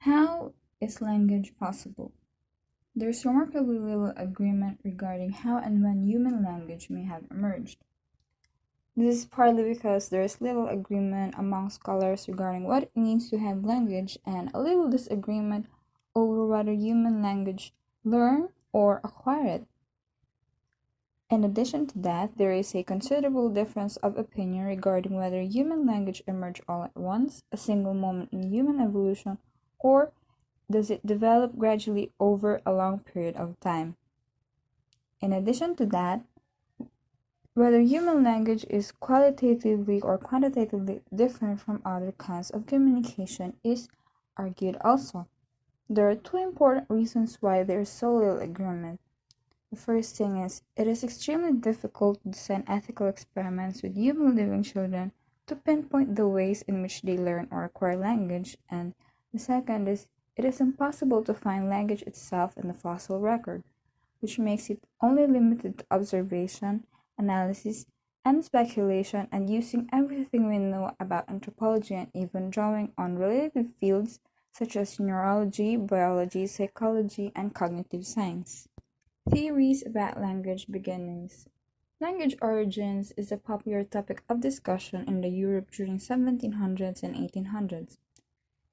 How is language possible? There's remarkably little agreement regarding how and when human language may have emerged. This is partly because there is little agreement among scholars regarding what it means to have language and a little disagreement over whether human language learn or acquire it. In addition to that, there is a considerable difference of opinion regarding whether human language emerged all at once, a single moment in human evolution, or does it develop gradually over a long period of time. In addition to that, whether human language is qualitatively or quantitatively different from other kinds of communication is argued also. There are two important reasons why there is so little agreement. The first thing is, it is extremely difficult to design ethical experiments with human living children to pinpoint the ways in which they learn or acquire language, and the second is, it is impossible to find language itself in the fossil record, which makes it only limited to observation, analysis, and speculation, and using everything we know about anthropology and even drawing on related fields such as neurology, biology, psychology, and cognitive science. Theories about language beginnings. Language origins is a popular topic of discussion in the Europe during 1700s and 1800s.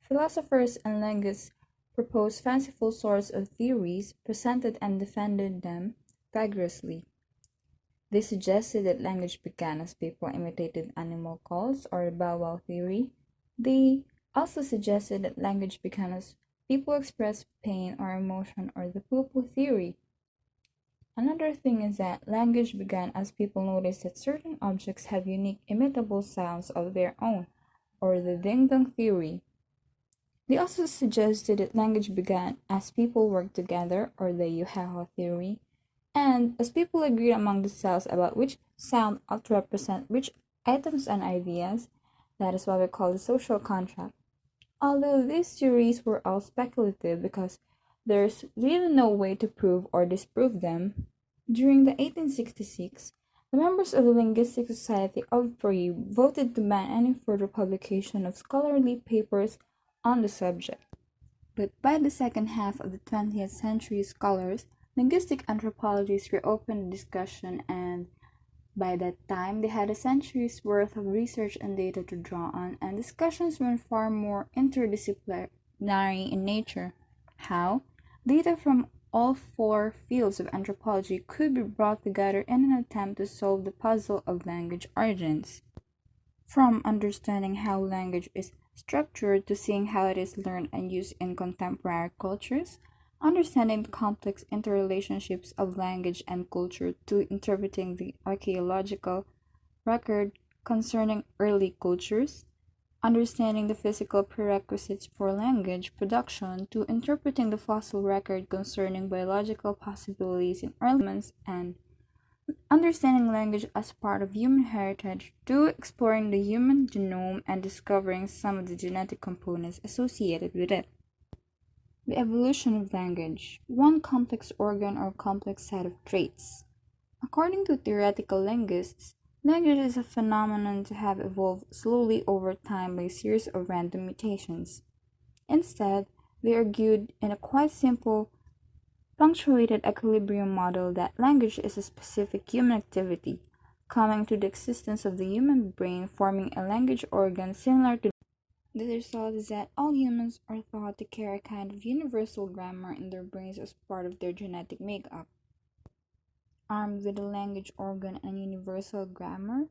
Philosophers and linguists proposed fanciful sorts of theories, presented and defended them vigorously. They suggested that language began as people imitated animal calls, or the bow wow theory. They also suggested that language began as people expressed pain or emotion, or the poo-poo theory. Another thing is that language began as people noticed that certain objects have unique imitable sounds of their own, or the ding-dong theory. They also suggested that language began as people worked together, or the yuhaho theory, and as people agreed among themselves about which sound ought to represent which items and ideas. That is what we call the social contract. Although these theories were all speculative because there's really no way to prove or disprove them, during the 1866, the members of the Linguistic Society of Peru voted to ban any further publication of scholarly papers on the subject. But by the second half of the 20th century, scholars, linguistic anthropologists reopened the discussion, and by that time they had a century's worth of research and data to draw on, and discussions were far more interdisciplinary in nature. How? Data from all four fields of anthropology could be brought together in an attempt to solve the puzzle of language origins. From understanding how language is structured to seeing how it is learned and used in contemporary cultures, understanding the complex interrelationships of language and culture to interpreting the archaeological record concerning early cultures, understanding the physical prerequisites for language production to interpreting the fossil record concerning biological possibilities in early humans, and understanding language as part of human heritage to exploring the human genome and discovering some of the genetic components associated with it. The evolution of language, one complex organ or complex set of traits. According to theoretical linguists, language is a phenomenon to have evolved slowly over time by a series of random mutations. Instead, they argued in a quite simple, punctuated equilibrium model that language is a specific human activity, coming to the existence of the human brain forming a language organ similar to. The result is that all humans are thought to carry a kind of universal grammar in their brains as part of their genetic makeup. Armed with a language organ and universal grammar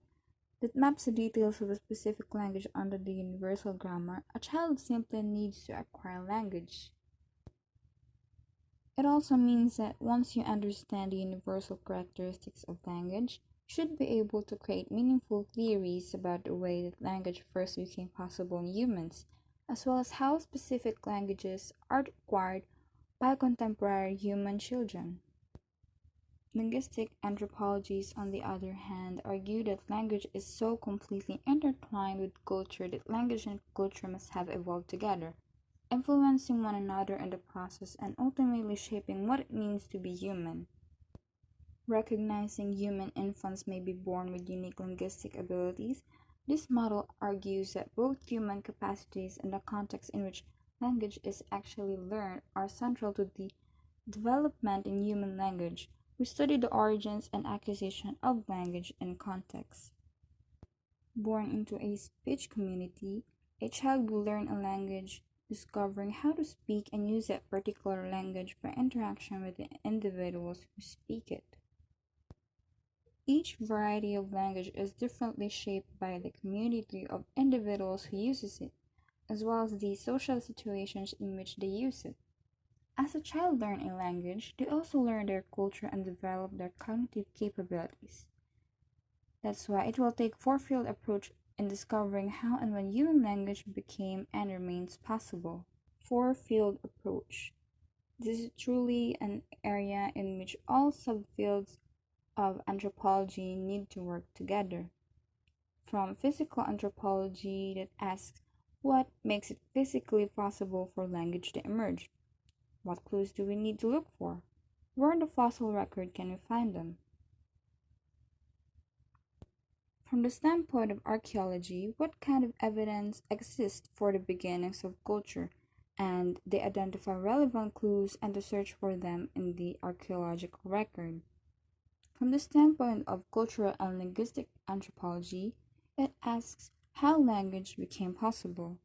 that maps the details of a specific language onto the universal grammar, a child simply needs to acquire language. It also means that once you understand the universal characteristics of language, you should be able to create meaningful theories about the way that language first became possible in humans, as well as how specific languages are acquired by contemporary human children. Linguistic anthropologists, on the other hand, argue that language is so completely intertwined with culture that language and culture must have evolved together, influencing one another in the process and ultimately shaping what it means to be human. Recognizing human infants may be born with unique linguistic abilities, this model argues that both human capacities and the context in which language is actually learned are central to the development in human language. We study the origins and acquisition of language and context. Born into a speech community, a child will learn a language, discovering how to speak and use that particular language by interaction with the individuals who speak it. Each variety of language is differently shaped by the community of individuals who uses it, as well as the social situations in which they use it. As a child learns a language, they also learn their culture and develop their cognitive capabilities. That's why it will take four-field approach in discovering how and when human language became and remains possible. Four-field approach. This is truly an area in which all subfields of anthropology need to work together. From physical anthropology that asks what makes it physically possible for language to emerge? What clues do we need to look for? Where in the fossil record can we find them? From the standpoint of archaeology, what kind of evidence exists for the beginnings of culture? And they identify relevant clues and to search for them in the archaeological record. From the standpoint of cultural and linguistic anthropology, it asks how language became possible.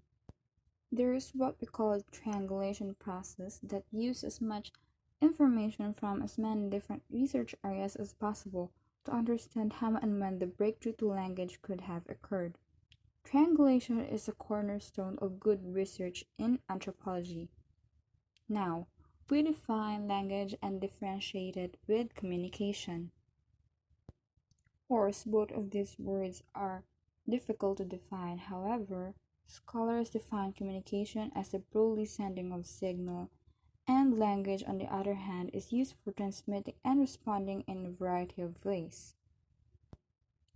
There is what we call a triangulation process that uses as much information from as many different research areas as possible to understand how and when the breakthrough to language could have occurred. Triangulation is a cornerstone of good research in anthropology. Now, we define language and differentiate it with communication. Of course, both of these words are difficult to define. However, scholars define communication as the broadly sending of signal, and language, on the other hand, is used for transmitting and responding in a variety of ways.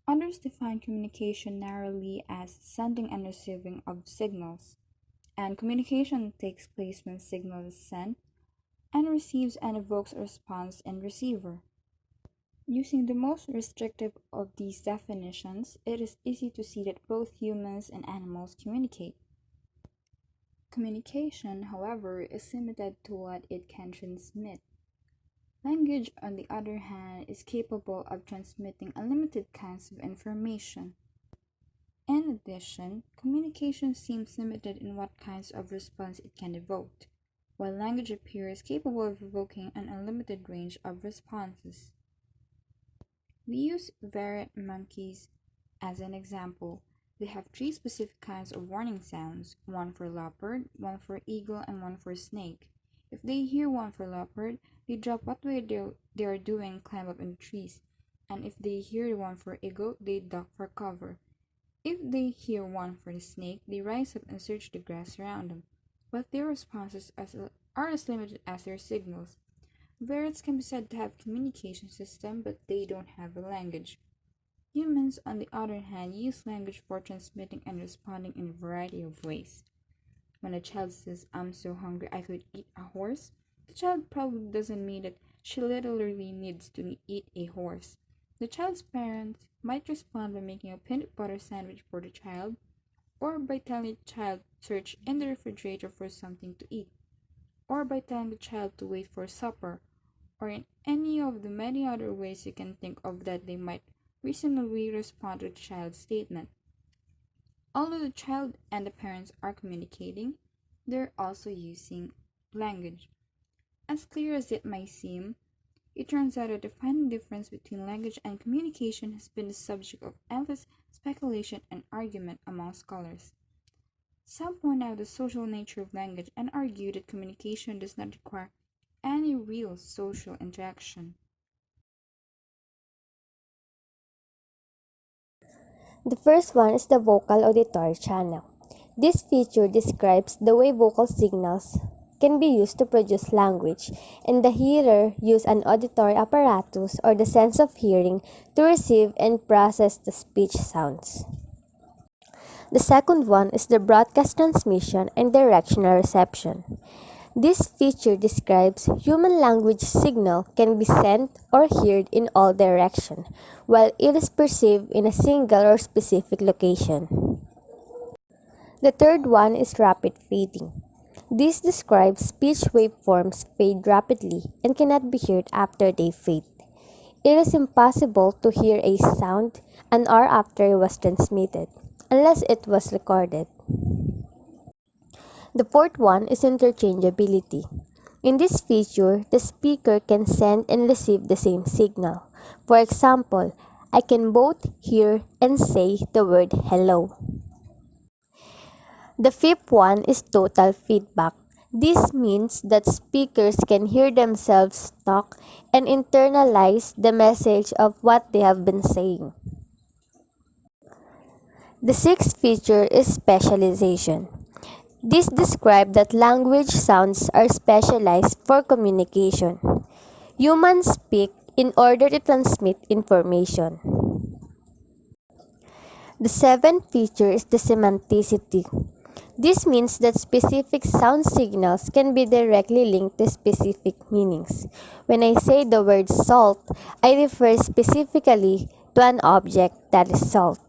Others define communication narrowly as sending and receiving of signals, and communication takes place when signal is sent and receives and evokes a response in receiver. Using the most restrictive of these definitions, it is easy to see that both humans and animals communicate. Communication, however, is limited to what it can transmit. Language, on the other hand, is capable of transmitting unlimited kinds of information. In addition, communication seems limited in what kinds of response it can evoke, while language appears capable of evoking an unlimited range of responses. We use varied monkeys as an example. They have three specific kinds of warning sounds, one for leopard, one for eagle, and one for snake. If they hear one for leopard, they drop what they are doing and climb up in trees. And if they hear one for eagle, they duck for cover. If they hear one for the snake, they rise up and search the grass around them. But their responses are as limited as their signals. Birds can be said to have communication system, but they don't have a language. Humans, on the other hand, use language for transmitting and responding in a variety of ways. When a child says, "I'm so hungry I could eat a horse," the child probably doesn't mean that she literally needs to eat a horse. The child's parents might respond by making a peanut butter sandwich for the child, or by telling the child to search in the refrigerator for something to eat, or by telling the child to wait for supper, or in any of the many other ways you can think of that they might reasonably respond to the child's statement. Although the child and the parents are communicating, they're also using language. As clear as it may seem, it turns out that the defining difference between language and communication has been the subject of endless speculation and argument among scholars. Some point out the social nature of language and argue that communication does not require any real social interaction. The first one is the vocal auditory channel. This feature describes the way vocal signals can be used to produce language, and the hearer uses an auditory apparatus or the sense of hearing to receive and process the speech sounds. The second one is the broadcast transmission and directional reception. This feature describes human language signal can be sent or heard in all directions, while it is perceived in a single or specific location. The third one is rapid feeding. This describes speech waveforms fade rapidly and cannot be heard after they fade. It is impossible to hear a sound an hour after it was transmitted, unless it was recorded. The fourth one is interchangeability. In this feature, the speaker can send and receive the same signal. For example, I can both hear and say the word hello. The fifth one is total feedback. This means that speakers can hear themselves talk and internalize the message of what they have been saying. The sixth feature is specialization. This describes that language sounds are specialized for communication. Humans speak in order to transmit information. The seventh feature is the semanticity. This means that specific sound signals can be directly linked to specific meanings. When I say the word salt, I refer specifically to an object that is salt.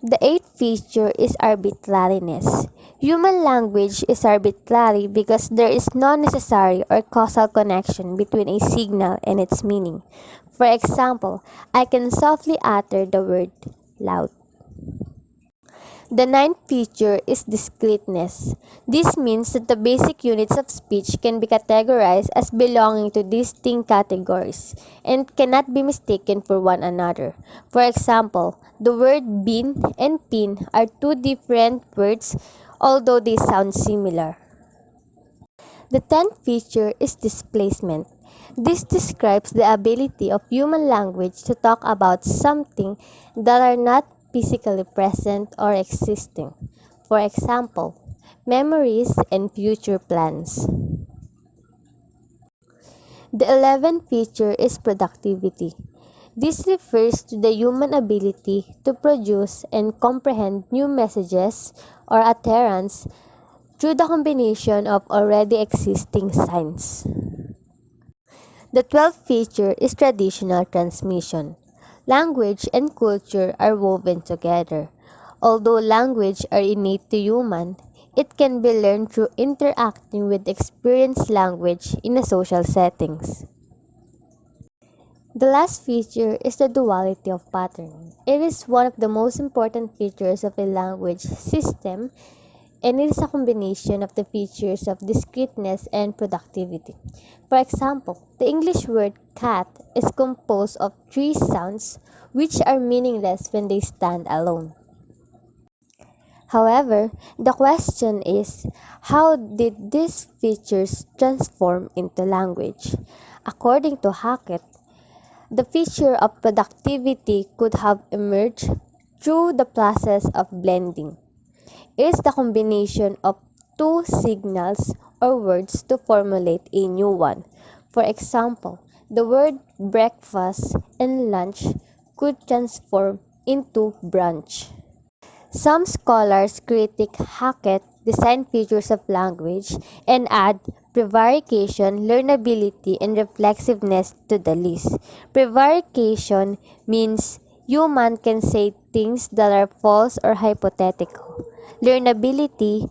The eighth feature is arbitrariness. Human language is arbitrary because there is no necessary or causal connection between a signal and its meaning. For example, I can softly utter the word loud. The ninth feature is discreteness. This means that the basic units of speech can be categorized as belonging to distinct categories and cannot be mistaken for one another. For example, the word bin and pin are two different words, although they sound similar. The tenth feature is displacement. This describes the ability of human language to talk about something that are not physically present or existing. For example, memories and future plans. The 11th feature is productivity. This refers to the human ability to produce and comprehend new messages or utterance through the combination of already existing signs. The 12th feature is traditional transmission. Language and culture are woven together. Although language are innate to human, it can be learned through interacting with experienced language in a social settings. The last feature is the duality of patterning. It is one of the most important features of a language system, and it is a combination of the features of discreteness and productivity. For example, the English word cat is composed of three sounds which are meaningless when they stand alone. However, the question is, how did these features transform into language? According to Hackett, the feature of productivity could have emerged through the process of blending. It is the combination of two signals or words to formulate a new one. For example, the word breakfast and lunch could transform into brunch. Some scholars critique Hackett design features of language and add prevarication, learnability, and reflexiveness to the list. Prevarication means human can say things that are false or hypothetical. Learnability,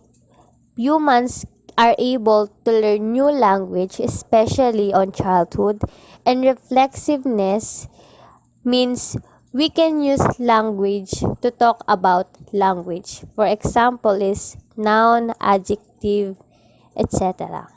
humans are able to learn new language, especially on childhood, and reflexiveness means we can use language to talk about language. For example is noun, adjective, etc.